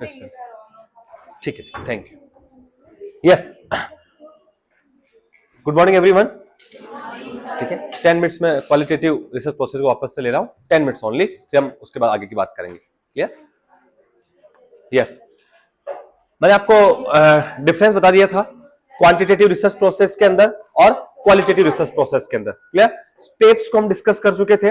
ठीक है, thank you. Yes, good morning everyone. ठीक है, 10 मिनट्स में क्वालिटेटिव रिसर्च प्रोसेस को वापस से ले रहा हूं, 10 मिनट्स ओनली, फिर हम उसके बाद आगे की बात करेंगे। क्लियर? यस, मैंने आपको डिफरेंस बता दिया था क्वांटिटेटिव रिसर्च प्रोसेस के अंदर और क्वालिटेटिव रिसर्च प्रोसेस के अंदर। क्लियर? स्टेप्स को हम डिस्कस कर चुके थे।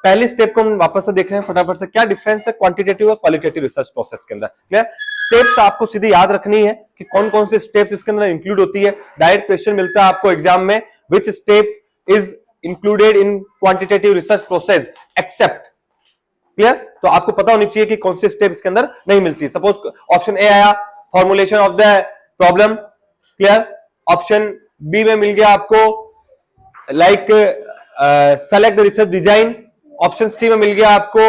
पहली स्टेप को हम वापस से देख रहे हैं फटाफट से, क्या डिफरेंस है क्वांटिटेटिव और क्वालिटेटिव रिसर्च प्रोसेस के अंदर। क्लियर? स्टेप्स आपको सीधी याद रखनी है कि कौन कौन सी स्टेप्स इसके अंदर इंक्लूड होती है। डायरेक्ट क्वेश्चन मिलता है आपको एग्जाम में, which step is included in quantitative research process except. Clear? तो आपको पता होनी चाहिए कि कौन सी स्टेप इसके अंदर नहीं मिलती। सपोज ऑप्शन ए आया formulation of the problem. Clear? Option B में मिल गया आपको like select the research design. Option C में मिल गया आपको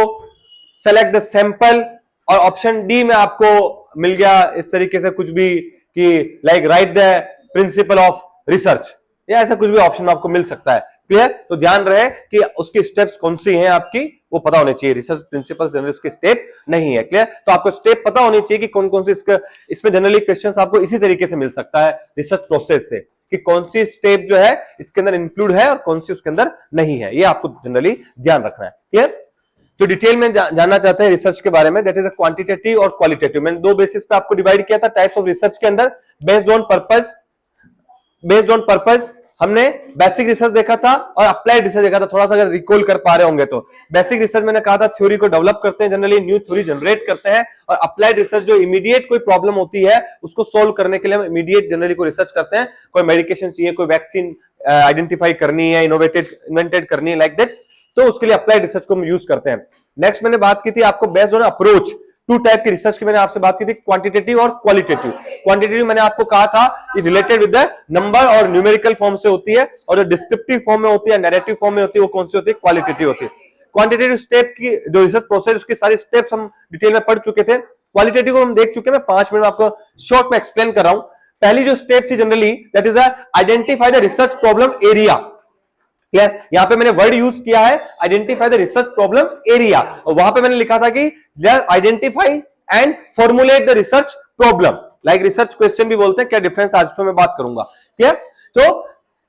सेलेक्ट द सैंपल। और ऑप्शन डी में आपको मिल गया इस तरीके से कुछ भी कि like right the principle of research, या ऐसा कुछ भी ऑप्शन आपको मिल सकता है। क्लियर? तो ध्यान रहे कि उसकी स्टेप्स कौन सी हैं आपकी, वो पता होने चाहिए। रिसर्च प्रिंसिपल जनरली उसकी स्टेप नहीं है। क्लियर? तो आपको स्टेप पता होनी चाहिए कि कौन कौन सी इसमें जनरली क्वेश्चंस आपको इसी तरीके से मिल सकता है रिसर्च प्रोसेस से, कि कौन सी स्टेप जो है इसके अंदर इंक्लूड है और कौन सी उसके अंदर नहीं है। ये आपको जनरली ध्यान रखना है। क्लियर? तो डिटेल में जानना चाहते हैं रिसर्च के बारे में, दैट इज क्वांटिटेटिव और क्वालिटेटिव। मैंने दो बेसिस पे आपको डिवाइड किया था टाइप्स ऑफ रिसर्च के अंदर, बेस्ड ऑन पर्पस हमने बेसिक रिसर्च देखा था और अप्लाइड रिसर्च देखा था। थोड़ा सा अगर रिकॉल कर पा रहे होंगे तो बेसिक रिसर्च मैंने कहा था थ्योरी को डेवलप करते हैं, जनरली न्यू थ्योरी जनरेट करते हैं। और अप्लाइड रिसर्च जो इमीडिएट कोई प्रॉब्लम होती है उसको सोल्व करने के लिए हम इमीडिएट जनरली को रिसर्च करते हैं। कोई मेडिकेशन चाहिए, कोई वैक्सीन आइडेंटिफाई करनी है, इन्वेंटेड करनी है, लाइक दैट, तो उसके लिए अप्लाइड रिसर्च को हम यूज करते हैं। नेक्स्ट मैंने बात की थी आपको based on approach, two type की रिसर्च की मैंने आपसे बात की थी, क्वांटिटेटिव और क्वालिटेटिव। क्वांटिटेटिव मैंने आपको कहा था रिलेटेड विद द नंबर और न्यूमेरिकल फॉर्म से होती है, और जो डिस्क्रिप्टिव फॉर्म में होती है, नैरेटिव फॉर्म में होती है, वो कौन सी होती है? क्वालिटेटिव होती है। क्वांटिटेटिव स्टेप की जो रिसर्च प्रोसेस उसकी सारी स्टेप्स हम डिटेल में पढ़ चुके थे। क्वालिटेटिव को हम देख चुके हैं। मैं 5 मिनट में आपको शॉर्ट में एक्सप्लेन कर रहा हूं। पहली जो स्टेप थी generally, that is identify the research problem area. Clear? यहां पे मैंने वर्ड यूज किया है identify the research problem area, और वहां पे मैंने लिखा था कि identify and formulate the research problem, like research question भी बोलते हैं। क्या डिफरेंस आज पे मैं बात करूंगा। क्लियर? तो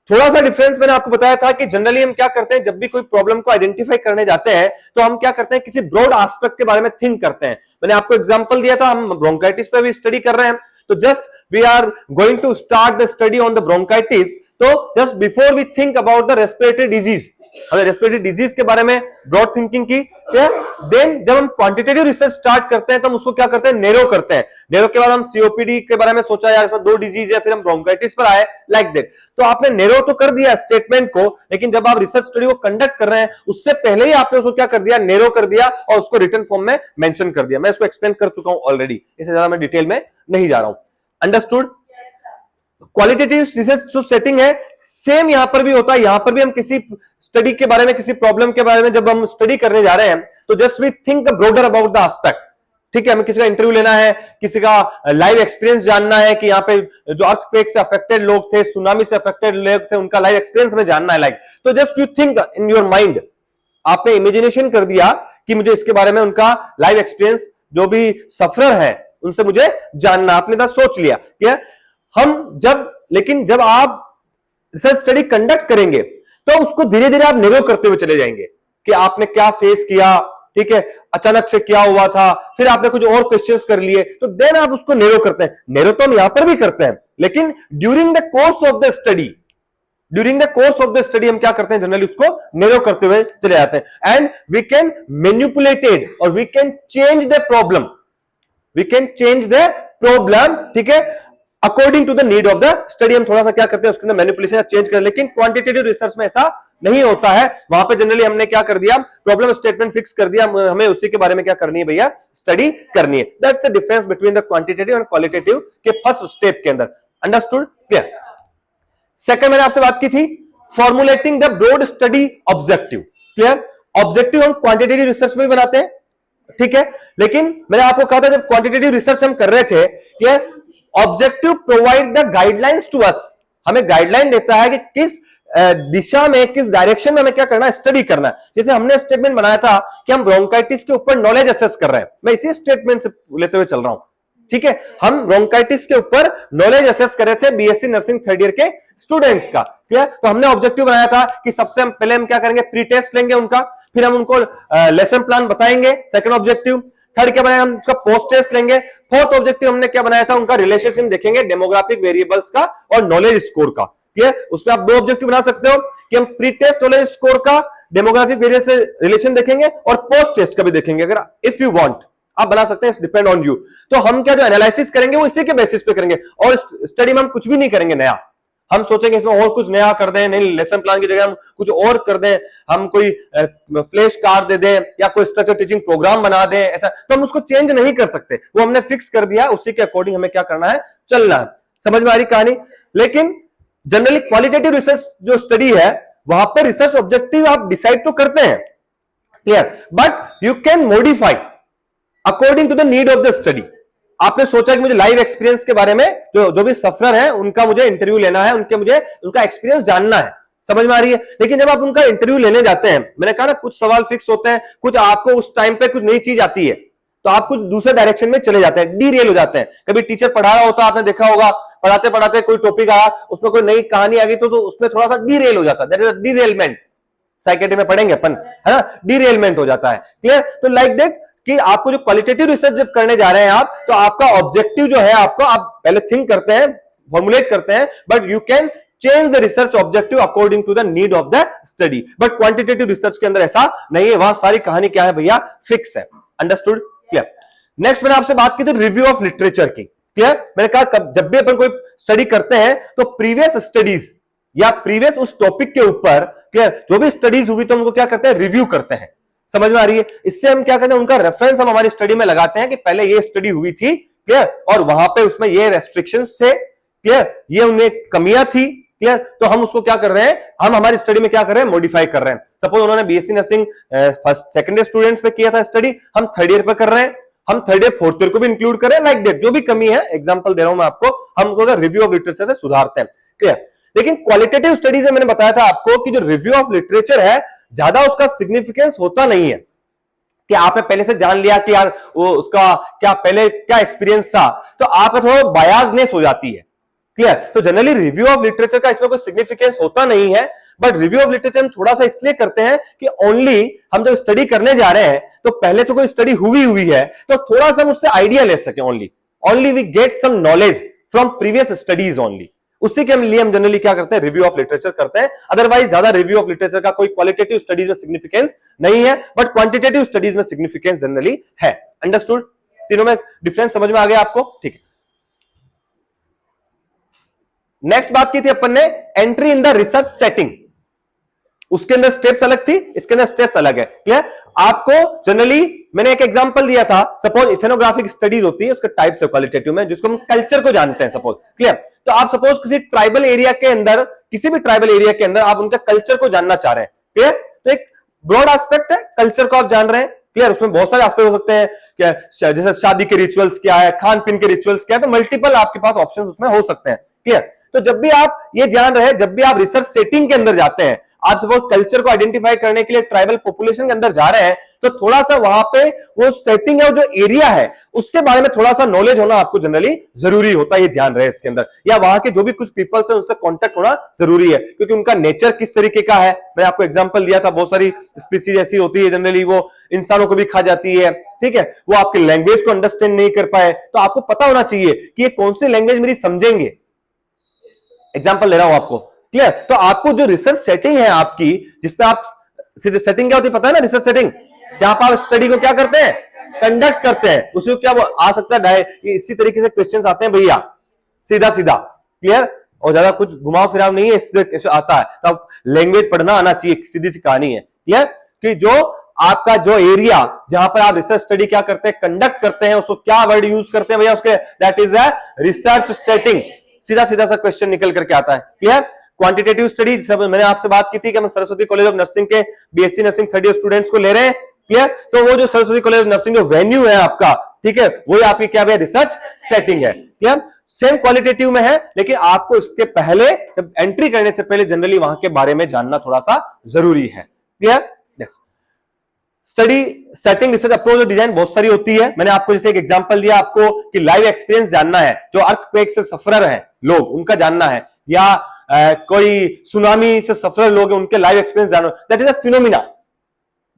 थोड़ा सा डिफरेंस मैंने आपको बताया था कि जनरली हम क्या करते हैं, जब भी कोई प्रॉब्लम को आइडेंटिफाई करने जाते हैं तो हम क्या करते हैं, किसी ब्रॉड एस्पेक्ट के बारे में थिंक करते हैं। मैंने आपको एग्जांपल दिया था, हम ब्रोंकाइटिस पे भी स्टडी कर रहे हैं, तो just we are going to start the study on the bronchitis. तो just before we think about the respiratory disease, हमने रेस्पिरेटरी डिजीज के बारे में ब्रॉड थिंकिंग की। देन जब हम क्वांटिटेटिव रिसर्च स्टार्ट करते हैं तो हम उसको क्या करते हैं, नैरो करते हैं। नैरो के बाद हम सीओपीडी के बारे में सोचा, यार इसमें 2 डिजीज है, फिर हम ब्रोंकाइटिस पर आए, लाइक दैट। तो आपने नैरो तो कर दिया स्टेटमेंट को, लेकिन जब आप रिसर्च स्टडी को कंडक्ट कर रहे हैं उससे पहले ही आपने उसको क्या कर दिया, नैरो कर दिया और उसको रिटन फॉर्म में मेंशन कर दिया। मैं इसको एक्सप्लेन कर चुका हूं ऑलरेडी, इससे ज्यादा मैं डिटेल में नहीं जा रहा हूं। अंडरस्टूड? क्वालिटेटिव रिसर्च जो सेटिंग है सेम यहां पर भी होता है। यहां पर भी हम किसी स्टडी के बारे में, किसी प्रॉब्लम के बारे में जब हम स्टडी करने जा रहे हैं तो just we think broader about the aspect. ठीक है, हमें किसी का इंटरव्यू लेना है, किसी का लाइव एक्सपीरियंस जानना है कि यहाँ पे जो अर्थक्वेक से अफेक्टेड लोग थे, सुनामी से अफेक्टेड लोग थे, उनका लाइव एक्सपीरियंस में जानना है, लाइक। तो just you think in your mind, आपने इमेजिनेशन कर दिया कि मुझे इसके बारे में उनका लाइव एक्सपीरियंस, जो भी सफरर है उनसे मुझे जानना, आपने तो सोच लिया। ठीक है? लेकिन जब आप रिसर्च स्टडी कंडक्ट करेंगे तो उसको धीरे धीरे आप नैरो करते हुए चले जाएंगे कि आपने क्या फेस किया, ठीक है, अचानक से क्या हुआ था, फिर आपने कुछ और क्वेश्चंस कर लिए, तो देन आप उसको नैरो करते हैं। नैरो तो हम यहां पर भी करते हैं, लेकिन during the course of the study हम क्या करते हैं, जनरली उसको नैरो करते हुए चले जाते हैं। एंड वी कैन मैनिपुलेटेड और we can change the problem, ठीक है, according to the need of the study. हम थोड़ा सा क्या करते हैं, उसके अंदर मैनिपुलेशन चेंज कर, लेकिन क्वांटिटेटिव रिसर्च में ऐसा नहीं होता है। वहां पे जनरली हमने क्या कर दिया, प्रॉब्लम स्टेटमेंट फिक्स कर दिया, हमें उसी के बारे में क्या करनी है भैया, स्टडी करनी है। That's the difference between the quantitative and qualitative के फर्स्ट स्टेप के अंदर। अंडरस्टूड? क्लियर? सेकंड मैंने आपसे बात की थी formulating the broad study objective. Clear? Objective हम क्वांटिटेटिव रिसर्च में भी बनाते हैं, ठीक है, लेकिन मैंने आपको कहा था जब क्वांटिटेटिव रिसर्च हम कर रहे थे, clear, objective provide the guidelines to us, हमें गाइडलाइन देता है कि किस दिशा में, किस डायरेक्शन में हमें क्या करना है, स्टडी करना है। जैसे हमने स्टेटमेंट बनाया था कि हम ब्रोंकाइटिस के ऊपर नॉलेज असेस कर रहे हैं, मैं इसी स्टेटमेंट से लेते हुए चल रहा हूं। ठीक है, हम ब्रोंकाइटिस के ऊपर नॉलेज असेस कर रहे थे बीएससी नर्सिंग थर्ड ईयर के स्टूडेंट्स का। ठीक, तो हमने ऑब्जेक्टिव बनाया था कि सबसे पहले हम क्या करेंगे, प्री टेस्ट लेंगे उनका, फिर हम उनको लेसन प्लान बताएंगे, सेकंड ऑब्जेक्टिव। थर्ड क्या बनाया, हम उसका पोस्ट टेस्ट लेंगे। फोर्थ ऑब्जेक्टिव हमने क्या बनाया था, उनका रिलेशनशिप देखेंगे डेमोग्राफिक वेरिएबल्स का और नॉलेज स्कोर का। ठीक है, उसमें आप दो ऑब्जेक्टिव बना सकते हो कि हम प्री टेस्ट नॉलेज स्कोर का डेमोग्राफिक वेरिएबल से रिलेशन देखेंगे और पोस्ट टेस्ट का भी देखेंगे, अगर इफ यू वांट आप बना सकते हैं, डिपेंड ऑन यू। तो हम क्या जो एनालिसिस करेंगे वो इसी के बेसिस पे करेंगे, और स्टडी में हम कुछ भी नहीं करेंगे नया। हम सोचेंगे इसमें और कुछ नया कर दें, नहीं लेसन प्लान की जगह हम कुछ और कर दें, हम कोई फ्लैश कार्ड दे दें या कोई स्ट्रक्चर टीचिंग प्रोग्राम बना दें, ऐसा तो हम उसको चेंज नहीं कर सकते। वो हमने फिक्स कर दिया, उसी के अकॉर्डिंग हमें क्या करना है, चलना है। समझ में आ रही कहानी। लेकिन जनरली क्वालिटेटिव रिसर्च जो स्टडी है, वहां पर रिसर्च ऑब्जेक्टिव आप डिसाइड तो करते हैं, clear, but you can modify according to the need of the study. आपने सोचा कि मुझे लाइव एक्सपीरियंस के बारे में जो भी सफर है उनका मुझे इंटरव्यू लेना है, मुझे उनका एक्सपीरियंस जानना है। समझ में आ रही है। लेकिन जब आप उनका इंटरव्यू लेने जाते हैं, मैंने कहा ना कुछ सवाल फिक्स होते हैं, कुछ आपको उस टाइम पे कुछ नई चीज आती है तो आप कुछ दूसरे डायरेक्शन में चले जाते हैं, डीरेल हो जाते हैं। कभी टीचर पढ़ा रहा होता है, आपने देखा होगा, पढ़ाते पढ़ाते कोई टॉपिक आया, उसमें कोई नई कहानी आ गई तो उसमें थोड़ा सा डीरेल हो जाता है, दैट इज डीरेलमेंट। साइकेट्री में पढ़ेंगे अपन, है ना, डीरेलमेंट हो जाता है। क्लियर। तो लाइक दैट कि आपको जो क्वालिटेटिव रिसर्च जब करने जा रहे हैं आप, तो आपका ऑब्जेक्टिव जो है, आपको आप पहले थिंक करते हैं, फॉर्मुलेट करते हैं, but you can change the research objective according to the need of the study. But quantitative research के अंदर ऐसा नहीं है, वहां सारी कहानी क्या है भैया, फिक्स है। Understood, clear. नेक्स्ट मैंने आपसे बात की थी रिव्यू ऑफ लिटरेचर की। क्लियर। मैंने कहा जब भी अपन कोई स्टडी करते हैं तो प्रीवियस स्टडीज या प्रीवियस उस टॉपिक के ऊपर, क्लियर, जो भी स्टडीज हुई तो उनको क्या करते हैं, रिव्यू करते हैं। समझ में आ रही है। इससे हम क्या करते हैं, उनका रेफरेंस हम हमारी स्टडी में लगाते हैं कि पहले ये स्टडी हुई थी, क्लियर, और वहां पे उसमें ये रेस्ट्रिक्शंस थे, क्लियर, ये उनमें कमियां थी, क्लियर। तो हम उसको क्या कर रहे हैं, हम हमारी स्टडी में क्या कर रहे हैं, मॉडिफाई कर रहे हैं। सपोज उन्होंने BSc nursing first second year students पे किया था स्टडी, हम थर्ड ईयर पे कर रहे हैं, हम थर्ड ईयर फोर्थ ईयर को भी इंक्लूड कर रहे हैं। लाइक दैट जो भी कमी है, एग्जांपल दे रहा हूं मैं आपको, हम रिव्यू ऑफ लिटरेचर से सुधारते हैं, क्लियर। लेकिन क्वालिटेटिव स्टडीज में मैंने बताया था आपको कि जो रिव्यू ऑफ लिटरेचर है, ज्यादा उसका सिग्निफिकेंस होता नहीं है कि आपने पहले से जान लिया कि यार वो उसका क्या पहले क्या एक्सपीरियंस था, तो आप थोड़ा बायासनेस हो जाती है, क्लियर। तो जनरली रिव्यू ऑफ लिटरेचर का इसमें कोई सिग्निफिकेंस होता नहीं है, बट रिव्यू ऑफ लिटरेचर हम थोड़ा सा इसलिए करते हैं कि ओनली हम जब स्टडी करने जा रहे हैं तो पहले से कोई स्टडी हुई है तो थोड़ा सा हम उससे आइडिया ले सके, only we get some knowledge from previous studies only. उसी के लिए हम जनरली क्या करते हैं, रिव्यू ऑफ लिटरेचर करते हैं। अदरवाइज ज्यादा रिव्यू ऑफ लिटरेचर का कोई क्वालिटेटिव स्टडीज में सिग्निफिकेंस नहीं है, बट क्वांटिटेटिव स्टडीज में सिग्निफिकेंस जनरली है। अंडरस्टूड। तीनों में डिफरेंस समझ में आ गया आपको, ठीक है। नेक्स्ट बात की थी अपन ने, entry in the research setting. उसके अंदर स्टेप्स अलग थी, इसके अंदर स्टेप्स अलग है, क्लियर। आपको जनरली मैंने एक एग्जांपल दिया था, सपोज इथेनोग्राफिक स्टडीज होती है, उसके टाइप्स है क्वालिटेटिव में, जिसको हम कल्चर को जानते हैं, सपोज, क्लियर। तो आप सपोज किसी ट्राइबल एरिया के अंदर, किसी भी ट्राइबल एरिया के अंदर आप उनका कल्चर को जानना चाह रहे हैं, क्लियर। तो एक ब्रॉड एस्पेक्ट है, कल्चर को आप जान रहे हैं, क्लियर। उसमें बहुत सारे एस्पेक्ट हो सकते हैं, क्या जैसे शादी के रिचुअल्स क्या है, खान पीन के रिचुअल्स क्या है, तो मल्टीपल आपके पास ऑप्शन उसमें हो सकते हैं, क्लियर। तो जब भी आप ये ध्यान रहे, जब भी आप रिसर्च सेटिंग के अंदर जाते हैं, आप सपोज कल्चर को आइडेंटिफाई करने के लिए ट्राइबल पॉपुलेशन के अंदर जा रहे हैं, तो थोड़ा सा वहां पे वो सेटिंग है, जो एरिया है, उसके बारे में थोड़ा सा नॉलेज होना आपको जनरली जरूरी होता है, ये ध्यान रहे इसके अंदर। या वहां के जो भी कुछ पीपल्स हैं उनसे कांटेक्ट होना जरूरी है, क्योंकि उनका नेचर किस तरीके का है। मैंने आपको एग्जांपल दिया था, बहुत सारी स्पीसीज ऐसी होती है जनरली वो इंसानों को भी खा जाती है, ठीक है। वो आपकी लैंग्वेज को अंडरस्टैंड नहीं कर पाए, तो आपको पता होना चाहिए कि ये कौन सी लैंग्वेज मेरी समझेंगे। एग्जाम्पल दे रहा हूं आपको, क्लियर। तो आपको जो रिसर्च सेटिंग है आपकी, जिसपे आप सेटिंग क्या होती है पता है ना, रिसर्च सेटिंग, जहां पर आप स्टडी को क्या करते हैं, कंडक्ट करते हैं। उसको क्या आ सकता है, इसी तरीके से क्वेश्चंस आते हैं भैया, सीधा सीधा, क्लियर, और ज्यादा कुछ घुमाव फिराव नहीं है, इससे आता है। तो आप लैंग्वेज पढ़ना आना चाहिए, सीधी सी कहानी है, क्लियर। कि जो आपका जो एरिया जहां पर आप रिसर्च स्टडी क्या करते हैं, कंडक्ट करते हैं, उसको क्या वर्ड यूज करते हैं भैया उसके, that is a research setting. सीधा सीधा सा क्वेश्चन निकल करके आता है, क्लियर। क्वांटिटेटिव स्टडीज, मैंने आपसे बात की थी कि हम सरस्वती कॉलेज ऑफ नर्सिंग के BSc nursing third year students को ले रहे हैं, क्लियर। तो वो जो सरस्वती कॉलेज ऑफ नर्सिंग जो वेन्यू है आपका, ठीक है, वो आपकी क्या है, रिसर्च सेटिंग है, क्लियर। सेम क्वालिटेटिव में है, लेकिन आपको इसके पहले, जब एंट्री करने से पहले जनरली वहां के बारे में जानना थोड़ा सा जरूरी है, clear. Study setting research approach और डिजाइन बहुत सारी होती है। मैंने आपको जैसे एक एग्जांपल दिया आपको कि लाइव एक्सपीरियंस जानना है, जो अर्थक्वेक से सफरर हैं लोग उनका जानना है, या कोई सुनामी से सफरर लोग हैं उनके लाइव एक्सपीरियंस जानना, that is a phenomena,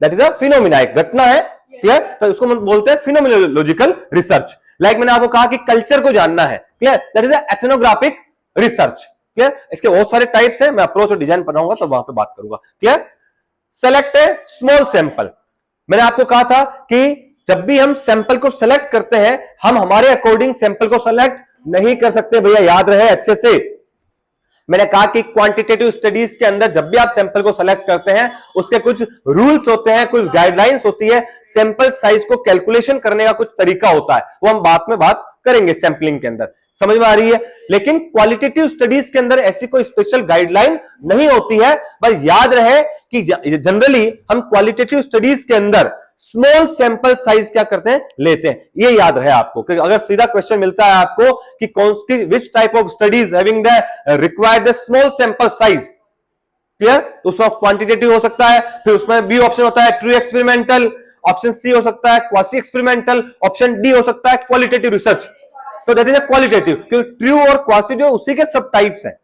that is a phenomena, एक घटना है, क्लियर, तो उसको बोलते हैं फिनोमिनोलॉजिकल रिसर्च। लाइक मैंने आपको कहा कि कल्चर को जानना है, clear, that is a ethnographic research, clear. इसके बहुत सारे टाइप्स हैं, मैं अप्रोच और डिजाइन पढ़ाऊंगा तो वहां पे बात करूंगा, क्लियर। सेलेक्ट ए स्मॉल सैंपल, मैंने आपको कहा था कि जब भी हम सैंपल को सेलेक्ट करते हैं हम हमारे अकॉर्डिंग सैंपल को सेलेक्ट नहीं कर सकते, भैया याद रहे अच्छे से। मैंने कहा कि क्वांटिटेटिव स्टडीज के अंदर जब भी आप सैंपल को सेलेक्ट करते हैं उसके कुछ रूल्स होते हैं, कुछ गाइडलाइंस होती है, सैंपल साइज को कैलकुलेशन करने का कुछ तरीका होता है, वो हम बाद में बात करेंगे सैंपलिंग के अंदर, समझ में आ रही है। लेकिन क्वालिटेटिव स्टडीज के अंदर ऐसी कोई स्पेशल गाइडलाइन नहीं होती है, बस याद रहे कि जनरली हम क्वालिटेटिव स्टडीज के अंदर स्मॉल सैंपल साइज क्या करते हैं, लेते हैं, ये याद रहे आपको। कि अगर सीधा क्वेश्चन मिलता है आपको कि कौन सी which type of studies having the required the small sample size, clear, तो उसमें क्वांटिटेटिव हो सकता है, फिर उसमें बी ऑप्शन होता है ट्रू एक्सपेरिमेंटल, ऑप्शन सी हो सकता है क्वासी एक्सपेरिमेंटल, ऑप्शन डी हो सकता है क्वालिटेटिव रिसर्च। तो दैट इज अ क्वालिटेटिव, क्योंकि ट्रू और क्वासी जो उसी के सब टाइप्स हैं,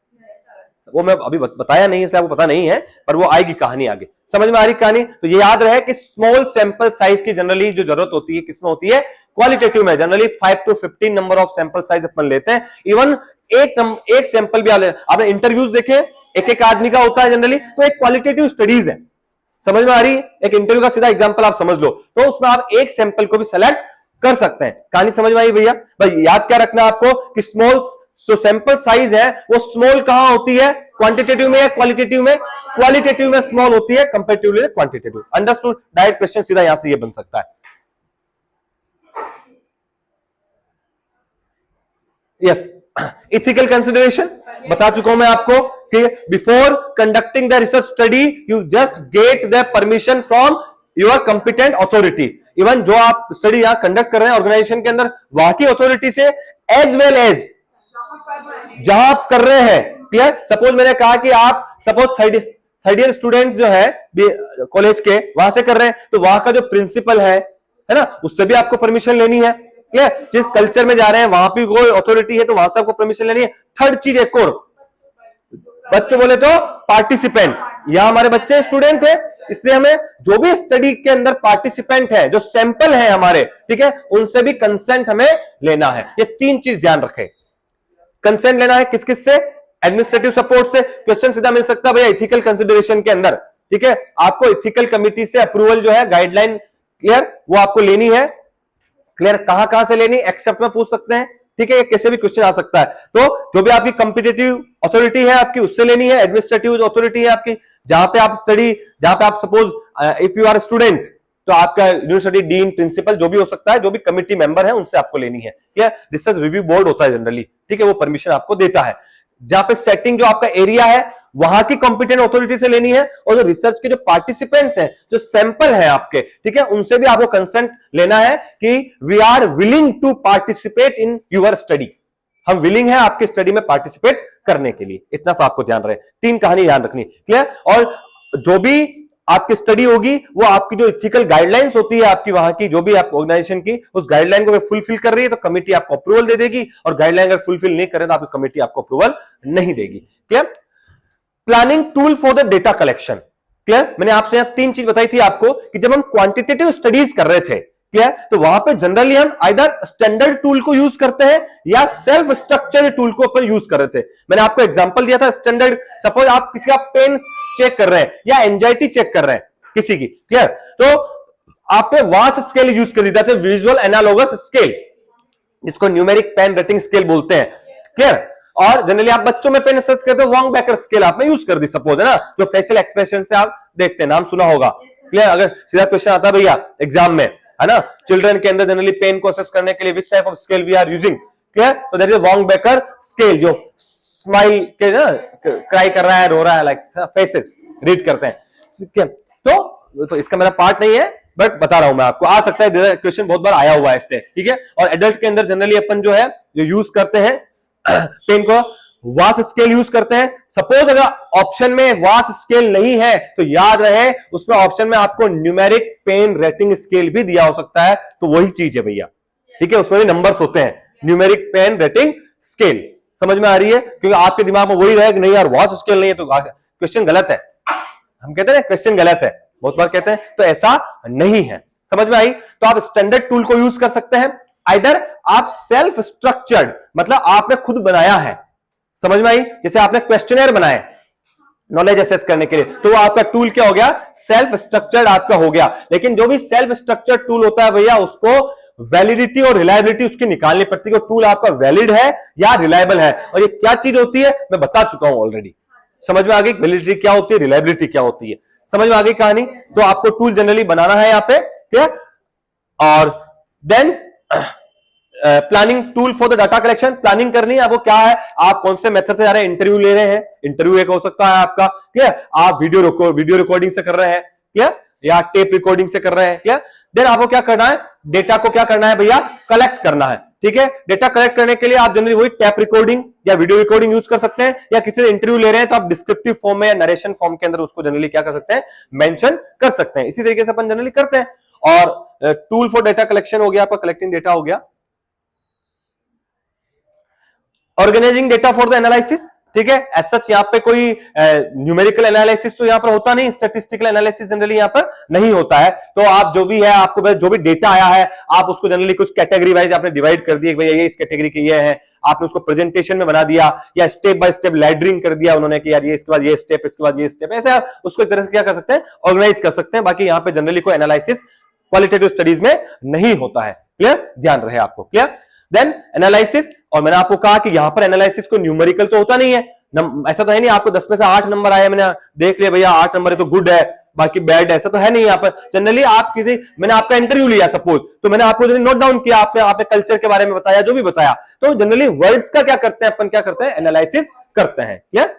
वो मैं अभी बताया नहीं है इसलिए आपको पता नहीं है, पर वो आएगी कहानी आगे, समझ में आ रही कहानी। तो ये याद रहे कि स्मॉल सैंपल साइज की जनरली जो जरूरत होती है किसमें होती है, क्वालिटेटिव में। Generally 5 to 15 number of sample size अपन लेते हैं, इवन एक सैंपल भी आपने इंटरव्यूज देखे एक एक आदमी का होता है जनरली, तो एक क्वालिटेटिव स्टडीज है, समझ में आ रही है। एक इंटरव्यू का सीधा एग्जांपल आप समझ लो, तो उसमें आप एक सैंपल को भी सेलेक्ट कर सकते हैं। कहानी समझ में आई भैया। भाई याद क्या रखना आपको कि स्मॉल जो सैंपल साइज है वो स्मॉल कहां होती है, क्वांटिटेटिव में या क्वालिटेटिव में, क्वालिटेटिव में स्मॉल होती है comparatively quantitative. Understood, direct question सीधा यहां से ये बन सकता है। यस, इथिकल कंसिडरेशन बता चुका हूं मैं आपको कि before conducting the research study you just get the permission from your competent authority. Even जो आप स्टडी यहां कंडक्ट कर रहे हैं ऑर्गेनाइजेशन के अंदर वहां की अथॉरिटी से, एज वेल एज जहां आप कर रहे हैं, क्लियर। सपोज मैंने कहा कि आप सपोज थर्ड ईयर स्टूडेंट्स जो है कॉलेज के वहां से कर रहे हैं, तो वहां का जो प्रिंसिपल है ना, उससे भी आपको परमिशन लेनी है, क्लियर। जिस कल्चर में जा रहे हैं वहां भी कोई अथॉरिटी है तो वहां से आपको परमिशन लेनी है। थर्ड चीज एक और, बच्चे बोले तो पार्टिसिपेंट, यहां हमारे बच्चे स्टूडेंट है, इसलिए हमें जो भी स्टडी के अंदर पार्टिसिपेंट है, जो सैंपल है हमारे, ठीक है, उनसे भी कंसेंट हमें लेना है। ये तीन चीज ध्यान रखें। कंसेंट लेना है किस किस से, एडमिनिस्ट्रेटिव सपोर्ट से। क्वेश्चन सीधा मिल सकता है भैया इथिकल कंसिडरेशन के अंदर, ठीक है, आपको इथिकल कमिटी से अप्रूवल जो है, गाइडलाइन, क्लियर, वो आपको लेनी है, क्लियर। कहां से लेनी, एक्सेप्ट में पूछ सकते हैं, ठीक है, कैसे भी क्वेश्चन आ सकता है। तो जो भी आपकी कॉम्पिटिटिव अथॉरिटी है आपकी उससे लेनी है, एडमिनिस्ट्रेटिव अथॉरिटी है आपकी, जहां पे आप स्टडी, जहां पे आप suppose if you are student तो आपका यूनिवर्सिटी डीन, प्रिंसिपल जो भी हो सकता है, जो भी कमिटी मेंबर है उनसे आपको लेनी है, ठीक है। रिसर्च रिव्यू बोर्ड होता है जनरली, ठीक है, वो परमिशन आपको देता है। जहां पे सेटिंग जो आपका एरिया है वहां की कॉम्पिटेंट अथॉरिटी से लेनी है, और जो रिसर्च के जो पार्टिसिपेंट्स हैं, जो सैंपल है आपके, ठीक है, उनसे भी आपको कंसेंट लेना है कि we are willing to participate in your study, हम विलिंग है आपकी स्टडी में पार्टिसिपेट करने के लिए। इतना सा आपको ध्यान रहे, तीन कहानी ध्यान रखनी, क्लियर। और जो भी आपकी स्टडी होगी वो आपकी जो इथिकल गाइडलाइंस होती है आपकी वहां की, जो भी आप ऑर्गेनाइजेशन की, उस गाइडलाइन को फुलफिल कर रही है तो कमेटी आपको अप्रूवल दे देगी, और गाइडलाइन अगर फुलफिल नहीं करे तो आपकी कमेटी आपको अप्रूवल नहीं देगी, clear. Planning tool for the data collection, clear. मैंने आपसे यहां तीन चीज बताई थी आपको कि जब हम क्वांटिटेटिव स्टडीज कर रहे थे, क्लियर, तो वहां पे जनरली हम आइदर स्टैंडर्ड टूल को यूज करते हैं या सेल्फ स्ट्रक्चर्ड टूल को अपन यूज कर रहे थे। मैंने आपको एग्जांपल दिया था स्टैंडर्ड, सपोज आप किसी का पेन चेक कर रहे हैं या एंजाइटी चेक कर रहे हैं किसी की, क्लियर, तो आपने वास्ट स्केल यूज कर दिया था, विजुअल एनालॉगस स्केल, जिसको न्यूमेरिक पेन रेटिंग स्केल बोलते हैं, क्लियर। और जनरली आप बच्चों में पेन सर्च करते हो, वॉन्ग बैकर स्केल आपने यूज कर दी सपोज, है ना, जो फेशियल एक्सप्रेशन से आप देखते हैं, नाम सुना होगा, क्लियर। अगर सीधा क्वेश्चन आता है भैया एग्जाम में, है ना, चिल्ड्रन के अंदर जनरली पेन को असेस करने के लिए which type of scale we are using, clear, तो that is Wong Baker scale, जो स्माइल के ना, क्राई कर रहा है, रो रहा है, लाइक फेसेस रीड करते हैं, ठीक है। तो इसका मेरा पार्ट नहीं है, बट बता रहा हूं मैं आपको, आ सकता है क्वेश्चन बहुत बार आया हुआ है इससे, ठीक है। और एडल्ट के अंदर जनरली अपन जो है जो यूज करते हैं पेन को, वास्ट स्केल यूज करते हैं। सपोज अगर ऑप्शन में वास्ट स्केल नहीं है तो याद रहे उसमें ऑप्शन में आपको न्यूमेरिक पेन रेटिंग स्केल भी दिया हो सकता है, तो वही चीज है भैया, ठीक है, उसमें भी नंबर्स होते हैं, न्यूमेरिक पेन रेटिंग स्केल। समझ में आ रही है? क्योंकि आपके दिमाग में वही रहे कि नहीं यार वास्ट स्केल नहीं है तो क्वेश्चन गलत है, हम कहते हैं क्वेश्चन गलत है, बहुत बार कहते हैं, तो ऐसा नहीं है। समझ में आई? तो आप स्टैंडर्ड टूल को यूज कर सकते हैं, आइदर आप सेल्फ स्ट्रक्चर्ड मतलब आपने खुद बनाया है, समझ में आई? जैसे आपने क्वेश्चनर बनाए नॉलेज असेस करने के लिए, तो वो आपका टूल क्या हो गया? सेल्फ स्ट्रक्चर्ड आपका हो गया। लेकिन जो भी सेल्फ स्ट्रक्चर्ड टूल होता है भैया उसको वैलिडिटी और रिलायबिलिटी उसकी निकालनी पड़ती है, टूल आपका वैलिड है या रिलायबल है। और ये क्या चीज होती है मैं बता चुका हूं ऑलरेडी। समझ में आ गई? वैलिडिटी क्या होती है, रिलायबिलिटी क्या होती है, समझ में आ गई कहानी? तो आपको टूल जनरली बनाना है यहां पे, ठीक है? और then planning tool for the data collection, planning करनी है आपको क्या है, आप कौन से मेथड से जा रहे हैं, इंटरव्यू ले रहे हैं, इंटरव्यू एक हो सकता है आपका, ठीक है, आप वीडियो रिकॉर्डिंग से कर रहे हैं, ठीक है, या टेप रिकॉर्डिंग से कर रहे हैं, ठीक है। देन आपको क्या करना है, डेटा को क्या करना है भैया, कलेक्ट करना है, ठीक है। डेटा कलेक्ट करने के लिए आप जनरली वही टेप रिकॉर्डिंग या वीडियो रिकॉर्डिंग यूज कर सकते हैं, या किसी से इंटरव्यू ले रहे हैं तो आप डिस्क्रिप्टिव फॉर्म में या नरेशन फॉर्म के अंदर उसको जनरली क्या कर सकते हैं, मेंशन कर सकते हैं। इसी तरीके से अपन जनरली करते हैं। और टूल फॉर डेटा कलेक्शन हो गया आपका, कलेक्टिंग डेटा हो गया। Organising data for the analysis, ठीक है। एज सच यहाँ पे कोई न्यूमेरिकल एनालिसिस तो यहाँ पर होता नहीं, स्टैटिस्टिकल एनालिसिस जनरली यहाँ पर नहीं होता है। तो आप जो भी है, आपको जो भी डेटा आया है आप उसको जनरली कुछ कैटेगरी वाइज आपने डिवाइड कर दिया, भैया ये इस कैटेगरी के ये है, आपने उसको प्रेजेंटेशन में बना दिया या स्टेप बाय स्टेप लैडरिंग कर दिया उन्होंने कि यार ये इसके बाद ये स्टेप, इसके बाद ये स्टेप, ऐसे आप उसको एक तरह से क्या कर सकते हैं, ऑर्गेनाइज कर सकते हैं। बाकी यहाँ पे जनरली कोई एनालिसिस क्वालिटेटिव स्टडीज में नहीं होता है। क्लियर? ध्यान रहे आपको। क्लियर? देन एनालिसिस, और मैंने आपको कहा कि यहां पर एनालिसिस को न्यूमेरिकल तो होता नहीं है, ऐसा तो है नहीं आपको 10 में से 8 नंबर आए, मैंने देख लिया भैया 8 नंबर है तो गुड है, बाकी बैड, ऐसा तो है नहीं। यहाँ पर जनरली आप किसी, मैंने आपका इंटरव्यू लिया सपोज, तो मैंने आपको नोट डाउन किया, आपने कल्चर के बारे में बताया, जो भी बताया, तो जनरली वर्ड्स का क्या करते हैं अपन, क्या करते हैं, एनालिसिस करते हैं। क्लियर?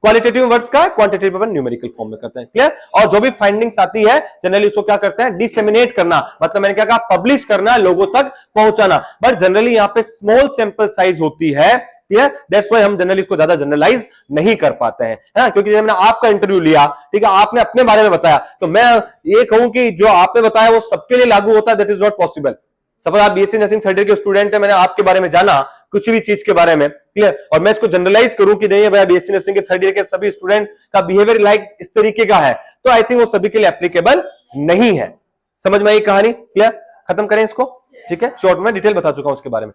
क्वालिटेटिव वर्ड्स का क्वांटिटेटिव अपन न्यूमेरिकल फॉर्म में करते हैं। क्लियर? और जो भी फाइंडिंग्स आती है जनरली उसको क्या करते हैं, डिसेमिनेट करना, मतलब मैंने क्या कहा, पब्लिश करना, लोगों तक पहुंचाना। बट जनरली यहाँ पे स्मॉल सैंपल साइज होती है। क्लियर? दैट्स व्हाई हम जनरली इसको ज्यादा जनरलाइज नहीं कर पाते हैं, है ना? क्योंकि जब मैंने आपका इंटरव्यू लिया, ठीक है, आपने अपने बारे में बताया, तो मैं ये कहूं कि जो आपने बताया वो सबके लिए लागू होता है, that is not possible. Suppose आप बीएससी नर्सिंग थर्ड ईयर के स्टूडेंट है, मैंने आपके बारे में जाना कुछ भी चीज के बारे में, क्लियर, और मैं इसको जनरलाइज करूं कि नहीं है भैया बीएससी नर्सिंग के थर्ड ईयर के सभी स्टूडेंट का बिहेवियर लाइक इस तरीके का है, तो आई थिंक वो सभी के लिए एप्लीकेबल नहीं है। समझ में आई कहानी? क्लियर? खत्म करें इसको, ठीक है, शॉर्ट में डिटेल बता चुका हूं उसके बारे में।